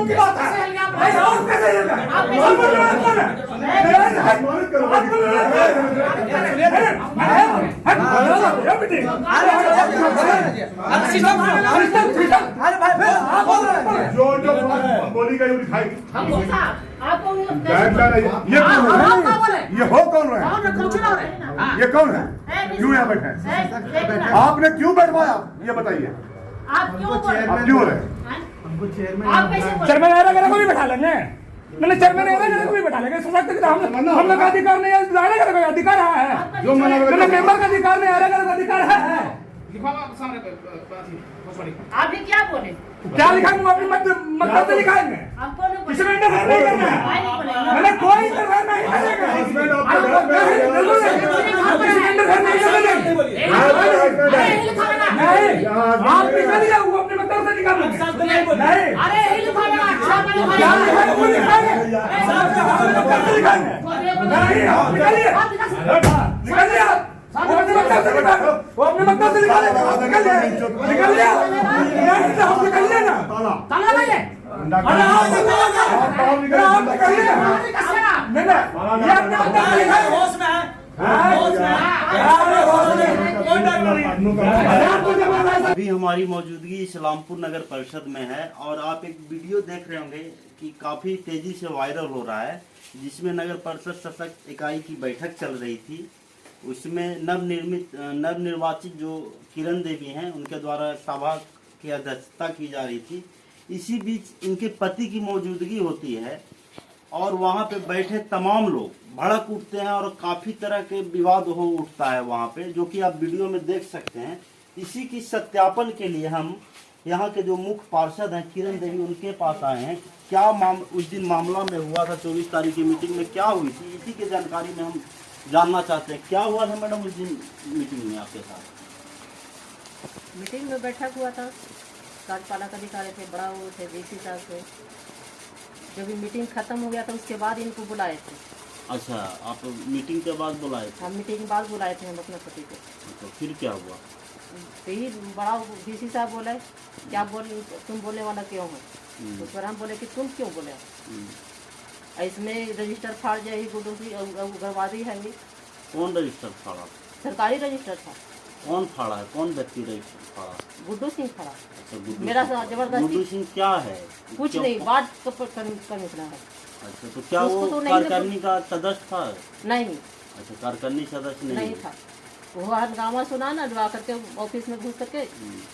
की बात है। और कैसे जो बोली गई दिखाई। ये हो कौन है? ये कौन है? क्यों यहाँ बैठे हैं? आपने क्यों बैठवाया ये बताइए। आप क्यों रहे? चेयरमैन एरा को भी बैठा लेंगे। मैंने चेयरमैन एरा को भी बैठा लेंगे। सशक्त हम लोग का अधिकार नहीं है, दायरे का अधिकार है। जो मैंने मेंबर का अधिकार नहीं, एरा का अधिकार है। आपने क्या बोले? क्या लिखाएंगे? अपनी मतलब से लिखाएंगे। इसमें इंटरफेयर नहीं करना है। मैंने कोई इंटरफेयर नहीं करेगा। नहीं, आप निकालिए, वो अपने मतलब से निकालेंगे। नहीं, अरे क्या लिखाएंगे वो लिखाएंगे। नहीं, आप निकालिए, निकालिए आप। वो अपने मतलब से निकालो, वो अपने मतलब से निकालेगा। निकालिए, निकालिए, नहीं तो हम निकालिए ना। ताला लगाइए। अरे आप निकालिए, आप निकालिए। नहीं, ये अपने मतलब से निकालिए। होश में है, होश में है। अभी हमारी मौजूदगी इस्लामपुर नगर परिषद में है और आप एक वीडियो देख रहे होंगे कि काफ़ी तेज़ी से वायरल हो रहा है, जिसमें नगर परिषद सशक्त इकाई की बैठक चल रही थी। उसमें नवनिर्वाचित जो किरण देवी हैं उनके द्वारा सभा की अध्यक्षता की जा रही थी। इसी बीच इनके पति की मौजूदगी होती है और वहाँ पे बैठे तमाम लोग भड़क उठते हैं और काफ़ी तरह के विवाद हो उठता है वहाँ पे, जो कि आप वीडियो में देख सकते हैं। इसी की सत्यापन के लिए हम यहाँ के जो मुख्य पार्षद हैं किरण देवी, उनके पास आए हैं। क्या उस दिन मामला में हुआ था 24 तारीख की मीटिंग में क्या हुई थी, इसी की जानकारी में हम जानना चाहते हैं। क्या हुआ था मैडम उस दिन मीटिंग में आपके साथ? मीटिंग में बैठक हुआ था, कार्यपालक अधिकारी थे, बड़ा वो थे डीसी साहब थे। जब ये मीटिंग खत्म हो गया था उसके बाद इनको बुलाए थे। अच्छा, आप मीटिंग के बाद बुलाए थे? हम मीटिंग के बाद बुलाए थे हम अपने पति को। तो फिर क्या हुआ? तो ही बड़ा डीसी साहब बोले क्या तुम बोलने वाला क्यों हो? उस पर हम बोले कि तुम क्यों बोले? इसमें रजिस्टर फाड़ जाए गुड्डू की उग्रवादी है। कौन रजिस्टर फाड़ा? सरकारी रजिस्टर था। कौन फाड़ा है? कौन व्यक्ति रजिस्टर फाड़ा? गुड्डू सिंह फाड़ा। अच्छा, मेरा जबरदस्ती। गुड्डू सिंह क्या है? कुछ नहीं, वार्ड कमिश्नर है। अच्छा, तो क्या वो तो कार्यकारिणी का सदस्य था? नहीं। अच्छा, कार्यकारिणी सदस्य नहीं था। वो हंगामा सुना ना, जो आकर के ऑफिस में घुस करके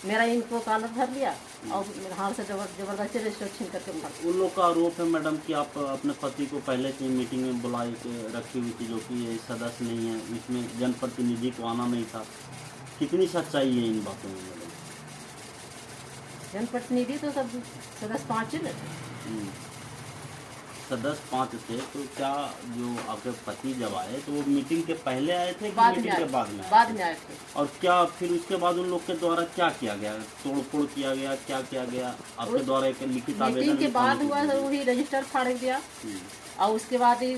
मेरा इनको कॉलर धर लिया और हाथ से जबरदस्ती रजिस्टर छीन करके मार। उन लोग का आरोप है मैडम कि आप अपने पति को पहले से मीटिंग में बुलाई के रखी हुई थी, जो कि ये सदस्य नहीं है, इसमें जनप्रतिनिधि को आना नहीं था। कितनी सच्चाई है इन बातों में मैडम? जनप्रतिनिधि तो सब सदस्य 5 थे। सदस्य 5 थे, तो क्या जो आपके पति जब आए तो वो मीटिंग के पहले आए थे कि मीटिंग के बाद में? बाद में आए थे। और क्या फिर उसके बाद उन लोग के द्वारा क्या किया गया? तोड़फोड़ किया गया? क्या किया गया आपके द्वारा? एक लिखित आवेदन मीटिंग के बाद हुआ वही रजिस्टर फाड़ दिया और उसके बाद ही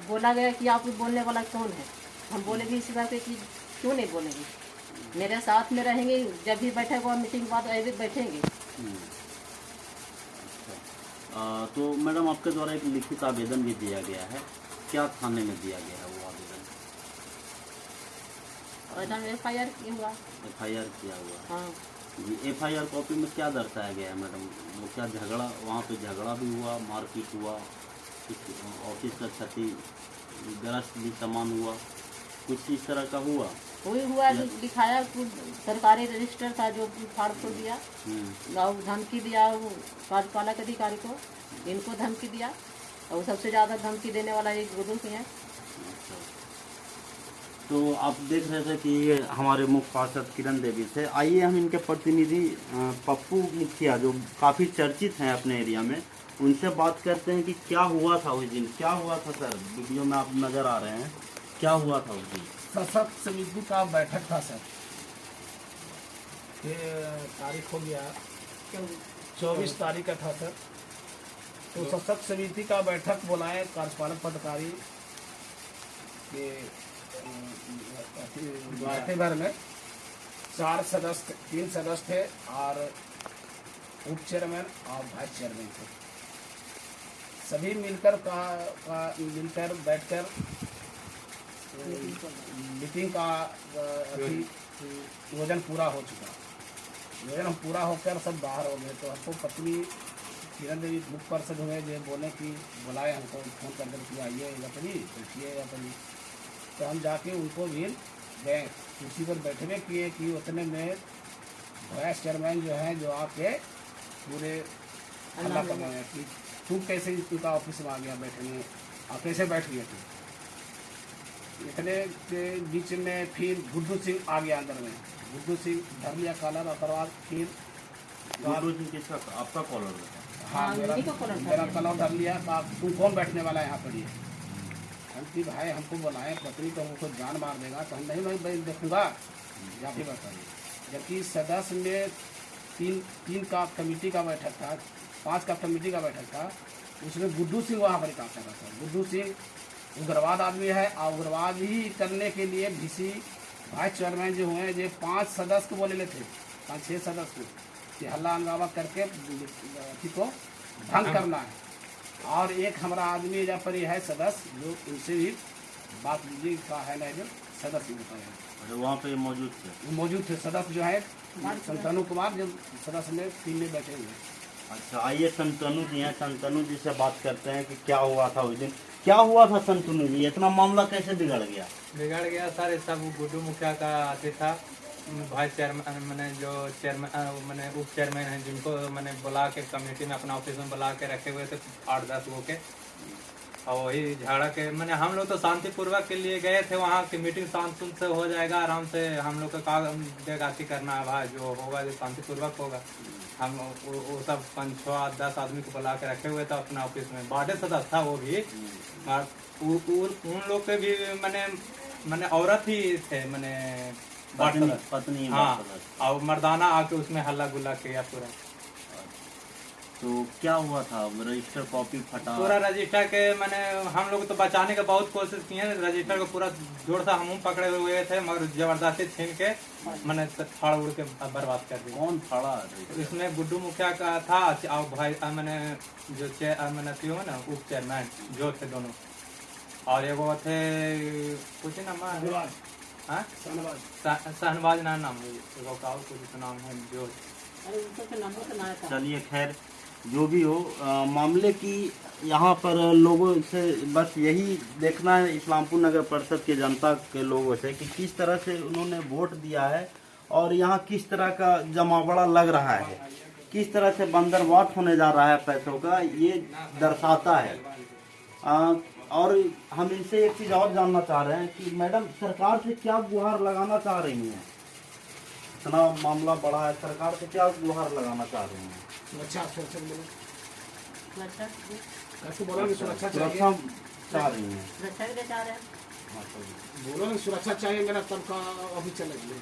बोला गया कि आप बोलने वाला कौन है। हम बोलेंगे इसी बात कि क्यों नहीं बोलेंगे, मेरे साथ में रहेंगे, जब भी बैठेगा मीटिंग के बाद ऐसे बैठेंगे। तो मैडम आपके द्वारा एक लिखित आवेदन भी दिया गया है, क्या थाने में दिया गया है वो आवेदन? FIR किया हुआ। FIR किया हुआ? हाँ जी। FIR कॉपी में क्या दर्शाया गया है मैडम? वो क्या झगड़ा, वहाँ पे झगड़ा भी हुआ, मारपीट हुआ, ऑफिस का क्षतिग्रस्त भी सामान हुआ, कुछ इस तरह का हुआ? वही हुआ, दिखाया सरकारी रजिस्टर था जो फाड़ फोड़ दिया और धमकी दिया कार्यपालक अधिकारी को, इनको धमकी दिया और सबसे ज़्यादा धमकी देने वाला एक गुड्डू सिंह है। तो आप देख रहे थे कि ये हमारे मुख्य पार्षद किरण देवी थे। आइए हम इनके प्रतिनिधि पप्पू मुखिया, जो काफ़ी चर्चित हैं अपने एरिया में, उनसे बात करते हैं कि क्या हुआ था उस दिन। क्या हुआ था सर? वीडियो में आप नज़र आ रहे हैं, क्या हुआ था उस दिन? सशक्त समिति का बैठक था सर, ये तारीख हो गया 24 तारीख का था सर। तो सशक्त समिति का बैठक बुलाए कार्यपालक पदाधिकारी के भर में, 4 सदस्य 3 सदस्य थे और उप चेयरमैन और वाइस चेयरमैन थे। सभी मिलकर मिलकर बैठकर मीटिंग का योजन पूरा हो चुका। योजन पूरा होकर सब बाहर हो गए तो हमको पत्नी किरण देवी मुख्य पार्षद हुए जो बोले कि बुलाए हमको फोन कर कर कि आइए अपनी बैठिए अपनी। तो हम जाके उनको भी गए कुर्सी पर बैठने किए कि उतने में वाइस चेयरमैन जो है जो आपके पूरे हल्ला कर रहे हैं कि तू कैसे इनका ऑफिस में आ गया बैठने, आप कैसे बैठ गए थे। इतने के बीच में फिर गुड्डू सिंह आ गया अंदर में। गुड्डू सिंह धर लिया कॉलर और बाद फिर गुड्डू सिंह किसका आपका कॉलर था? हाँ मेरा कॉलर धर लिया। तुम कौन बैठने वाला है यहाँ पर? ये हम कि भाई हमको बुलाए पत्नी तो हमको जान मार देगा तो हम नहीं भाई देखूंगा या फिर बताइए। जबकि सदस्य में तीन का कमेटी का बैठक था, 5 का कमेटी का बैठक था, उसमें गुड्डू सिंह वहाँ पर काम कर रहा था। गुड्डू सिंह उग्रवाद आदमी है और उग्रवाद ही करने के लिए VC वाइस चेयरमैन जो हुए जो 5 सदस्य को बोले थे, 5-6 सदस्य कि हल्ला हंगामा करके को भंग करना है। और एक हमारा आदमी जहाँ पर है सदस्य जो उनसे भी बात लीजिए का है ना जो सदस्य बताया वहाँ पे मौजूद थे सदस्य जो है संतनु कुमार जो सदस्य में 3 में बैठे हुए। अच्छा आइए संतनु जी हैं, संतनु जी से बात करते हैं कि क्या हुआ था उस दिन, क्या हुआ था संतनु जी, इतना मामला कैसे बिगड़ गया सर। सब गुड्डू मुखिया का अति था वाइस चेयरमैन मैंने जो चेयरमैन मैंने उप चेयरमैन हैं जिनको मैंने बुला के कमेटी में अपना ऑफिस में बुला के रखे हुए थे 8-10 गो के। और वही झगड़ा के मैंने हम लोग तो शांतिपूर्वक के लिए गए थे वहाँ की मीटिंग शांति से हो जाएगा आराम से। हम लोग का देगाती करना है भाई, जो होगा जो शांतिपूर्वक होगा। हम वो सब 5-6-10 आदमी को बुला के रखे हुए थे अपना ऑफिस में। 12 सदस्य था वो भी। उन लोग के भी मैंने औरत ही थे मैंने पत्नी। हाँ और मर्दाना आके उसमें हल्ला गुल्ला किया पूरा। तो क्या हुआ था? रजिस्टर कॉपी फटा पूरा रजिस्टर के मैंने हम लोग तो बचाने का बहुत कोशिश किए। रजिस्टर को पूरा जोर से हम पकड़े हुए थे मगर जबरदस्ती छीन के मैंने फाड़ उड़ के बर्बाद कर दिया। कौन फाड़ा? इसमें गुड्डू मुखिया का था और भाई मैंने जो मैंने क्यों है ना उप चेयरमैन जो थे दोनों, और एगो थे कुछ नाम शहनवाज नाम कुछ नाम है जो। चलिए खैर जो भी हो मामले की यहाँ पर लोगों से बस यही देखना है इस्लामपुर नगर परिषद के जनता के लोगों से कि किस तरह से उन्होंने वोट दिया है और यहाँ किस तरह का जमावड़ा लग रहा है, किस तरह से बंदरवाट होने जा रहा है पैसों का, ये दर्शाता है। और हम इनसे एक चीज़ और जानना चाह रहे हैं कि मैडम सरकार से क्या गुहार लगाना चाह रही हैं? इतना मामला बड़ा है, सरकार से क्या गुहार लगाना चाह रही हैं? सुरक्षा चाह रही हैं। बोलो सुरक्षा चाहिए मेरा तब का ऑफिस चलेगा।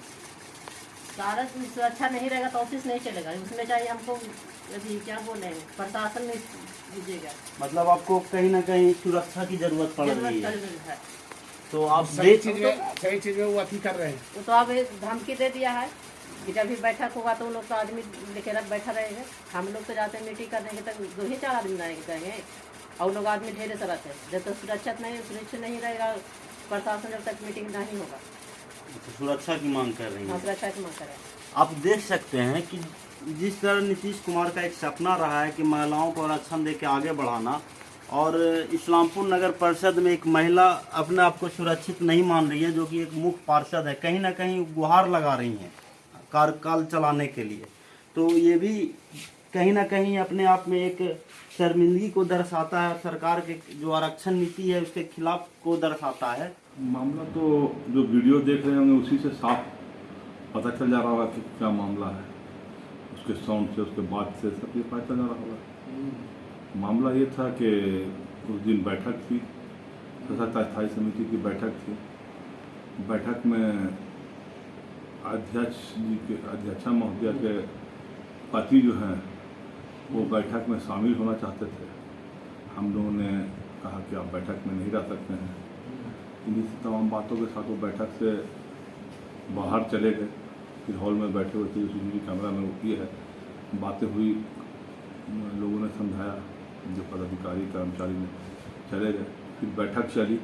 सारा सुरक्षा नहीं रहेगा तो ऑफिस नहीं चलेगा। उसमें चाहिए हमको अभी क्या बोले हैं प्रशासन में दीजिएगा। मतलब आपको कहीं ना कहीं सुरक्षा की जरूरत पड़ रही है। तो आप सही चीज में वो अति कर रहे हैं। वो तो अब धमकी दे दिया है कि जब भी बैठक होगा तो लोग तो आदमी लेके बैठा रहेंगे। हम लोग तो जाते हैं मीटिंग करने के तक 2-4 आदमी रहेंगे और लोग आदमी ढेर सारा थे। जब तक सुरक्षित नहीं रहेगा प्रशासन जब तक मीटिंग नहीं होगा। सुरक्षा की मांग कर रही है। सुरक्षा की मांग कर रहे हैं। आप देख सकते हैं कि जिस तरह नीतीश कुमार का एक सपना रहा है कि महिलाओं को आरक्षण देके आगे बढ़ाना, और इस्लामपुर नगर परिषद में एक महिला अपने आप को सुरक्षित नहीं मान रही है जो कि एक मुख्य पार्षद है, कहीं ना कहीं गुहार लगा रही हैं कार्यकाल चलाने के लिए। तो ये भी कहीं ना कहीं अपने आप में एक शर्मिंदगी को दर्शाता है, सरकार के जो आरक्षण नीति है उसके खिलाफ को दर्शाता है। मामला तो जो वीडियो देख रहे होंगे उसी से साफ पता चल जा रहा होगा कि क्या मामला है। उसके साउंड से उसके बाद से सब ये पता चल जा रहा होगा। मामला ये था कि उस दिन बैठक थी, स्थायी समिति की बैठक थी। बैठक में अध्यक्षा महोदया के पति जो हैं वो बैठक में शामिल होना चाहते थे। हम लोगों ने कहा कि आप बैठक में नहीं रह सकते हैं। इन्हीं तमाम बातों के साथ वो बैठक से बाहर चले गए। फिर हॉल में बैठे हुए थे, सीसीटीवी कैमरा में वो किए है, बातें हुई, लोगों ने समझाया, जो पदाधिकारी कर्मचारी ने चले गए। फिर बैठक चली,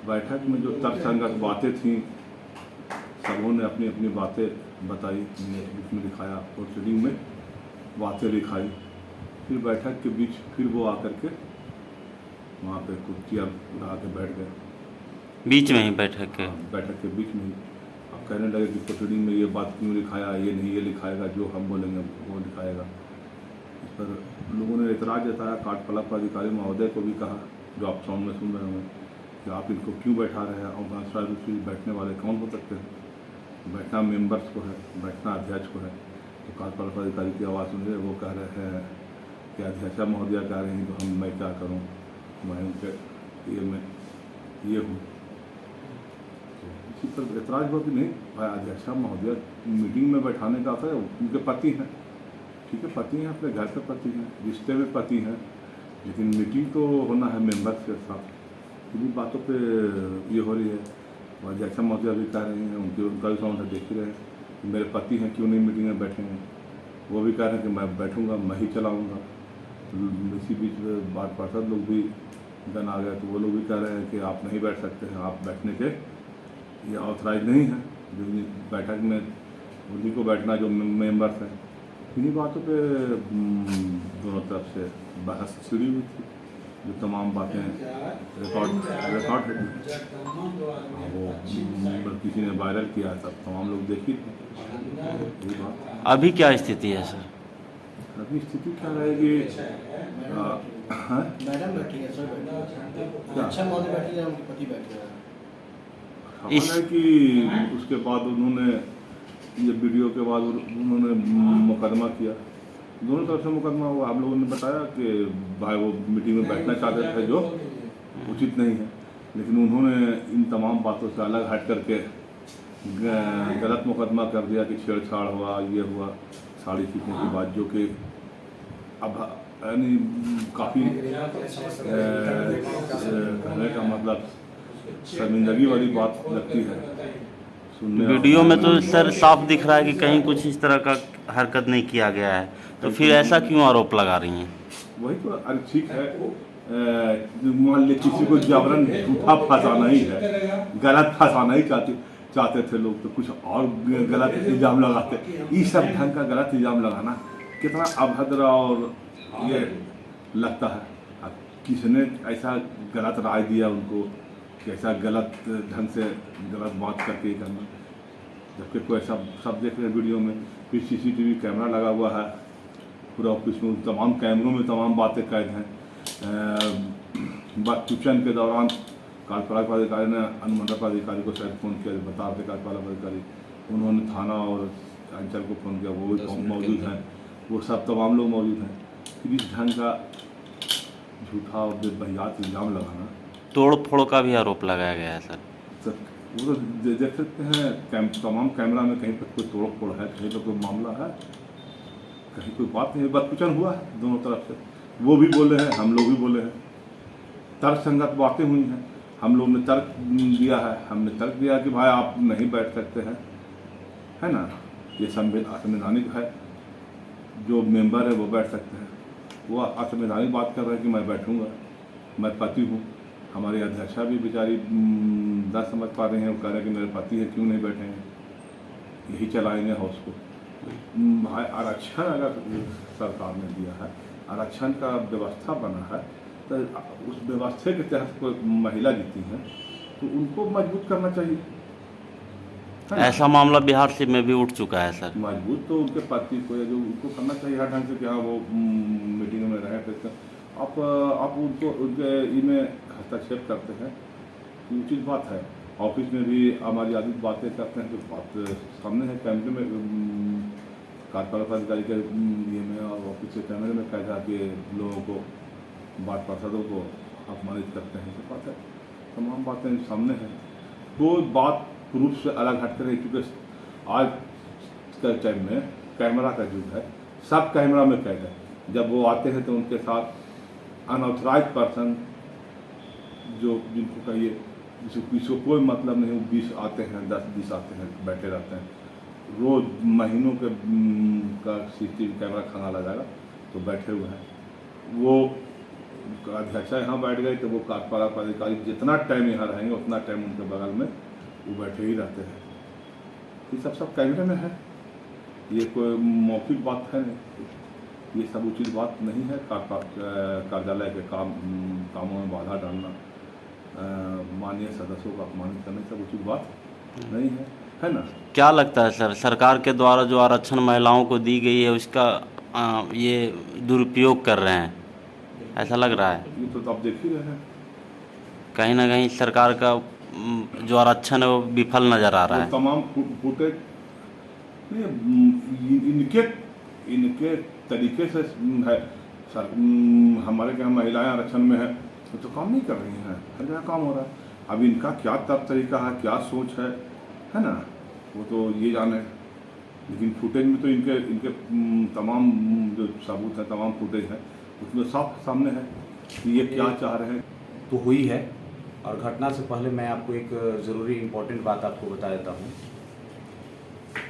बैठक में जो तर्कसंगत बातें थीं सबों ने अपनी अपनी बातें बताई, बुक में लिखाया और रीडिंग में बातें लिखाई। फिर बैठक के बीच फिर वो आकर के वहाँ पे कुर्सियाँ उठा के बैठ गए, बीच में ही बैठक के। बैठक के बीच में ही। अब कहने लगे कि प्रोसीडिंग में ये बात क्यों लिखाया, ये नहीं, ये लिखाएगा, जो हम बोलेंगे वो लिखाएगा। इस पर लोगों ने एतराज़ जताया। कार्यपालक पदाधिकारी महोदय को भी कहा, जो आप साउंड में सुन रहे होंगे, कि आप इनको क्यों बैठा रहे हैं, और दूसरा बैठने वाले कौन हो सकते हैं, बैठना मेंबर्स को है, बैठना अध्यक्ष को है। तो कार्यपालक पदाधिकारी की आवाज़ सुन रहे, वो कह रहे हैं कि अध्यक्ष महोदय कह रहे हैं, तो मैं क्या करूँ, मैं उनके ये हूँ। तो इसी पर एतराज़ हुआ कि नहीं भाई, अध्यक्ष महोदय मीटिंग में बैठाने का आता है, उनके पति हैं, ठीक है, पति हैं, अपने घर के पति हैं, रिश्ते में पति हैं, लेकिन मीटिंग तो होना है मेंबर्स के साथ। इन्हीं बातों पे ये हो रही है। और अध्यक्ष महोदय भी कह रहे हैं, उनका भी साउंड देख ही रहे हैं कि मेरे पति हैं, क्यों नहीं मीटिंग में बैठेंगे। वो भी कह रहे हैं कि मैं बैठूंगा, मैं ही चलाऊंगा। इसी बीच बात पार्षद लोग भी गन आ गए, तो वो लोग भी कह रहे हैं कि आप नहीं बैठ सकते हैं, आप बैठने के ये ऑथराइज नहीं है। जो बैठक में उन्हीं को बैठना जो मेंबर्स हैं। इन्हीं बातों पे दोनों तरफ से बहस शुरू हुई थी। जो तमाम बातें रिकॉर्ड है, वो किसी ने वायरल किया था, तमाम लोग देखी थी। अभी क्या स्थिति है सर? अभी स्थिति क्या रहेगी? मैडम बैठी है सर, अच्छा महोदय बैठी है, उनके पति बैठे हैं। खबर है कि उसके बाद उन्होंने ये वीडियो के बाद उन्होंने मुकदमा किया, दोनों तरफ से मुकदमा हुआ। आप लोगों ने बताया कि भाई वो मीटिंग में बैठना चाहते थे, जो उचित नहीं है, लेकिन उन्होंने इन तमाम बातों से अलग हट करके गलत मुकदमा कर दिया कि छेड़छाड़ हुआ, ये हुआ, साड़ी खींचने की बात, जो कि अब यानी काफ़ी कहने का मतलब शर्मिंदगी वाली बात लगती है सुनने। वीडियो में तो सर साफ दिख रहा है कि कहीं कुछ इस तरह का हरकत नहीं किया गया है, तो फिर ऐसा क्यों आरोप लगा रही हैं? वही तो, अरे ठीक है, मान लीजिए किसी को जबरन झूठा फंसाना ही है, गलत फंसाना ही चाहते थे लोग, तो कुछ और गलत इल्ज़ाम लगाते। इस सब ढंग का गलत इल्ज़ाम लगाना कितना अभद्र और ये लगता है। अब किसने ऐसा गलत राय दिया उनको, कैसा गलत ढंग से गलत बात करके ही करना, जबकि कोई सब देख रहे हैं वीडियो में। फिर सीसीटीवी कैमरा लगा हुआ है पूरा ऑफिस में, तमाम कैमरों में तमाम बातें कैद हैं। किचन के दौरान कार्यपालक पदाधिकारी ने अनुमंडल पदाधिकारी को शायद फ़ोन किया, बता रहे कार्यपालक पदाधिकारी, उन्होंने थाना और अंचल को फ़ोन किया, वो भी मौजूद हैं, वो सब तमाम लोग मौजूद हैं। फिर इस ढंग का झूठा और बेबुनियाद इल्ज़ाम लगाना, तोड़ फोड़ का भी आरोप लगाया गया है सर। वो तो देख सकते हैं तमाम कैमरा में, कहीं पर कोई तोड़ फोड़ है, कहीं पर कोई मामला है, कहीं कोई बात नहीं, बात कुचन हुआ है दोनों तरफ से। वो भी बोले हैं, हम लोग भी बोले हैं, तर्कसंगत बातें हुई हैं, हम लोग ने तर्क दिया है, हमने तर्क दिया कि भाई आप नहीं बैठ सकते हैं, है ना, ये संवैधानिक है, जो मेंबर है वो बैठ सकते हैं। वो असंवैधानिक बात कर रहे हैं कि मैं बैठूंगा, मैं पति हूँ। हमारी अध्यक्षा भी बेचारी न समझ पा रहे हैं, वो कह रहे हैं कि मेरे पति है, क्यों नहीं बैठेंगे, यही चलाएंगे हाउस को। भाई आरक्षण अगर सरकार ने दिया है, आरक्षण का व्यवस्था बना है, तो उस व्यवस्था के तहत कोई महिला जीती हैं तो उनको मजबूत करना चाहिए। ऐसा मामला बिहार से में भी उठ चुका है सर। मजबूत तो उनके पति को या जो उनको करना चाहिए हर ढंग से कि हाँ वो मीटिंग में रहे। फिर आप उनको उनके इनमें हस्तक्षेप करते हैं, उचित बात है। ऑफिस में भी हमारी आदि बातें करते हैं, जो बात सामने है कैमरे में, कार्यपालक अधिकारी के ये में और ऑफिस के कैमरे में कैसा कि लोगों को बात पार्षदों को अपमानित करते हैं, तो बात है, तमाम बातें सामने हैं। तो बात रूप से अलग हट कर, क्योंकि आज के टाइम में कैमरा का युग है, सब कैमरा में कैद है। जब वो आते हैं तो उनके साथ अनऑथराइज पर्सन जो जिनको कहिए जिसको कोई मतलब नहीं, वो 20 आते हैं, 10-20 आते हैं, बैठे रहते हैं, रोज महीनों के का CCTV कैमरा खंगाला जाएगा, तो बैठे हुए हैं। वो अध्यक्ष यहाँ बैठ गए तो वो कार्यपालक पदाधिकारी जितना टाइम यहाँ रहेंगे उतना टाइम उनके बगल में वो बैठे ही रहते हैं। ये सब कैमरे में है, ये कोई मौखिक बात है नहीं, ये सब उचित बात नहीं है। कार्यालय के कामों में बाधा डालना, माननीय सदस्यों को अपमानित करना, सब उचित बात नहीं है ना। क्या लगता है सर, सरकार के द्वारा जो आरक्षण महिलाओं को दी गई है उसका ये दुरुपयोग कर रहे हैं, ऐसा लग रहा है? ये तो आप देख ही रहे हैं, कहीं ना कहीं सरकार का जो आरक्षण है वो विफल नजर आ रहा है। तमाम फुटेज इनके तरीके से है। हमारे यहाँ महिलाएं आरक्षण में है तो काम नहीं कर रही हैं, हर जगह काम हो रहा है। अब इनका क्या तरीका है, क्या सोच है ना, वो तो ये जाने। लेकिन फुटेज में तो इनके तमाम जो सबूत है, तमाम फुटेज है, उसमें साफ सामने है कि ये क्या चाह रहे हैं। तो हुई है। और घटना से पहले मैं आपको एक ज़रूरी इम्पोर्टेंट बात आपको बता देता हूँ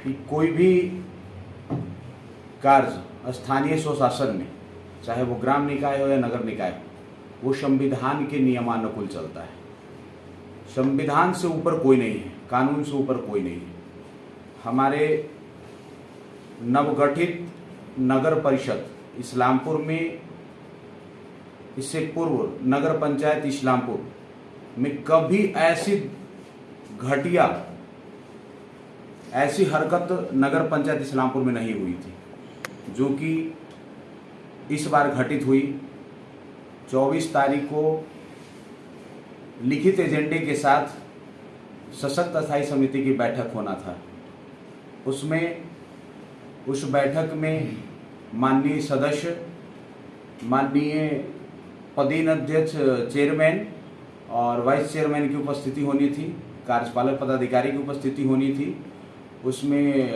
कि कोई भी कार्य स्थानीय स्वशासन में, चाहे वो ग्राम निकाय हो या नगर निकाय हो, वो संविधान के नियमानुकूल चलता है। संविधान से ऊपर कोई नहीं है, कानून से ऊपर कोई नहीं है। हमारे नवगठित नगर परिषद इस्लामपुर में, इससे पूर्व नगर पंचायत इस्लामपुर में कभी ऐसी घटिया, ऐसी हरकत नगर पंचायत इस्लामपुर में नहीं हुई थी जो कि इस बार घटित हुई। 24 तारीख को लिखित एजेंडे के साथ सशक्त अस्थायी समिति की बैठक होना था। उसमें उस बैठक में माननीय सदस्य, माननीय पदेन अध्यक्ष, चेयरमैन और वाइस चेयरमैन की उपस्थिति होनी थी, कार्यपालक पदाधिकारी की उपस्थिति होनी थी। उसमें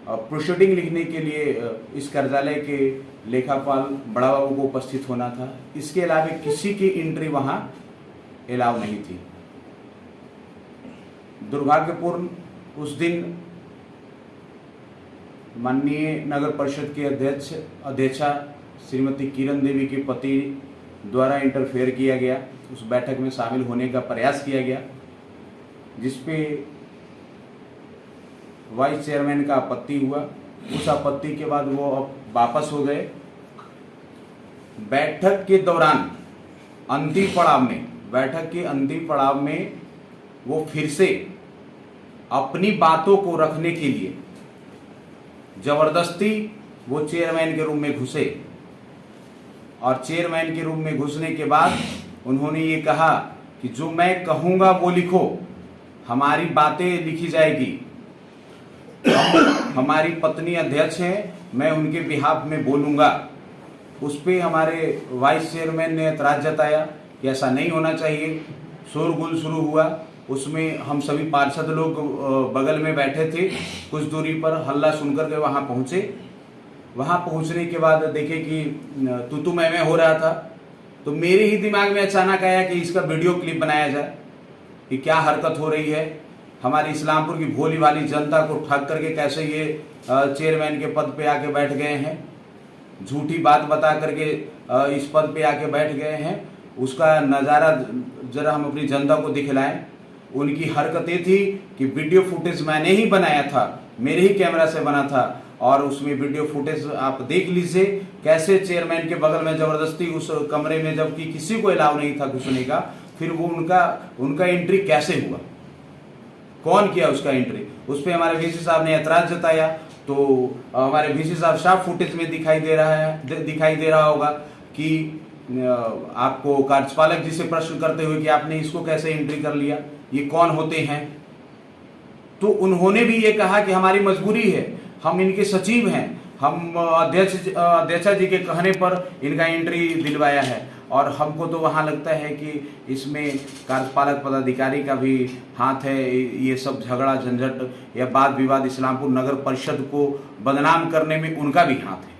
प्रोसीडिंग लिखने के लिए इस कार्यालय के लेखापाल बड़ा बाबू को उपस्थित होना था। इसके अलावा किसी की एंट्री वहां अलाउ नहीं थी। दुर्भाग्यपूर्ण उस दिन माननीय नगर परिषद के अध्यक्षा श्रीमती किरण देवी के पति द्वारा इंटरफेयर किया गया। उस बैठक में शामिल होने का प्रयास किया गया, जिसपे वाइस चेयरमैन का आपत्ति हुआ। उस आपत्ति के बाद वो अब वापस हो गए। बैठक के दौरान अंतिम पड़ाव में, बैठक के अंतिम पड़ाव में वो फिर से अपनी बातों को रखने के लिए जबरदस्ती वो चेयरमैन के रूम में घुसे और चेयरमैन के रूम में घुसने के बाद उन्होंने ये कहा कि जो मैं कहूँगा वो लिखो, हमारी बातें लिखी जाएगी। हमारी पत्नी अध्यक्ष हैं, मैं उनके बिहाफ में बोलूँगा। उस पर हमारे वाइस चेयरमैन ने एतराज जताया कि ऐसा नहीं होना चाहिए। शोरगुल शुरू हुआ। उसमें हम सभी पार्षद लोग बगल में बैठे थे, कुछ दूरी पर हल्ला सुनकर के वहाँ पहुँचे। वहाँ पहुँचने के बाद देखे कि तू मैं हो रहा था, तो मेरे ही दिमाग में अचानक आया कि इसका वीडियो क्लिप बनाया जाए कि क्या हरकत हो रही है। हमारी इस्लामपुर की भोली भाली जनता को ठग करके कैसे ये चेयरमैन के पद पे आके बैठ गए हैं, झूठी बात बता करके इस पद पे आके बैठ गए हैं। उसका नज़ारा जरा हम अपनी जनता को दिखलाएं। उनकी हरकतें थी कि वीडियो फुटेज मैंने ही बनाया था, मेरे ही कैमरा से बना था, और उसमें वीडियो फुटेज आप देख लीजिए कैसे चेयरमैन के बगल में जबरदस्ती उस कमरे में, जबकि किसी को अलाउ नहीं था घुसने का, फिर वो उनका एंट्री कैसे हुआ, कौन किया उसका एंट्री। उस पर हमारे वीसी साहब ने ऐतराज जताया। तो हमारे वीसी साहब साफ फुटेज में दिखाई दे रहा होगा कि आपको कार्यपालक जी से प्रश्न करते हुए कि आपने इसको कैसे एंट्री कर लिया, ये कौन होते हैं। तो उन्होंने भी ये कहा कि हमारी मजबूरी है, हम इनके सचिव हैं, हम अध्यक्षा जी के कहने पर इनका एंट्री दिलवाया है। और हमको तो वहाँ लगता है कि इसमें कार्यपालक पदाधिकारी का भी हाथ है। ये सब झगड़ा झंझट या वाद विवाद इस्लामपुर नगर परिषद को बदनाम करने में उनका भी हाथ है।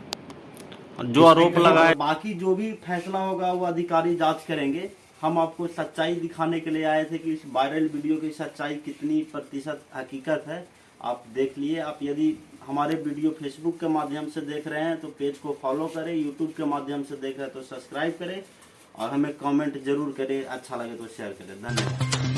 जो आरोप लगाए, बाकी जो भी फैसला होगा वो अधिकारी जांच करेंगे। हम आपको सच्चाई दिखाने के लिए आए थे कि इस वायरल वीडियो की सच्चाई कितनी प्रतिशत हकीकत है, आप देख लिए। आप यदि हमारे वीडियो फेसबुक के माध्यम से देख रहे हैं तो पेज को फॉलो करें, यूट्यूब के माध्यम से देख रहे हैं तो सब्सक्राइब करें और हमें कमेंट जरूर करें, अच्छा लगे तो शेयर करें। धन्यवाद।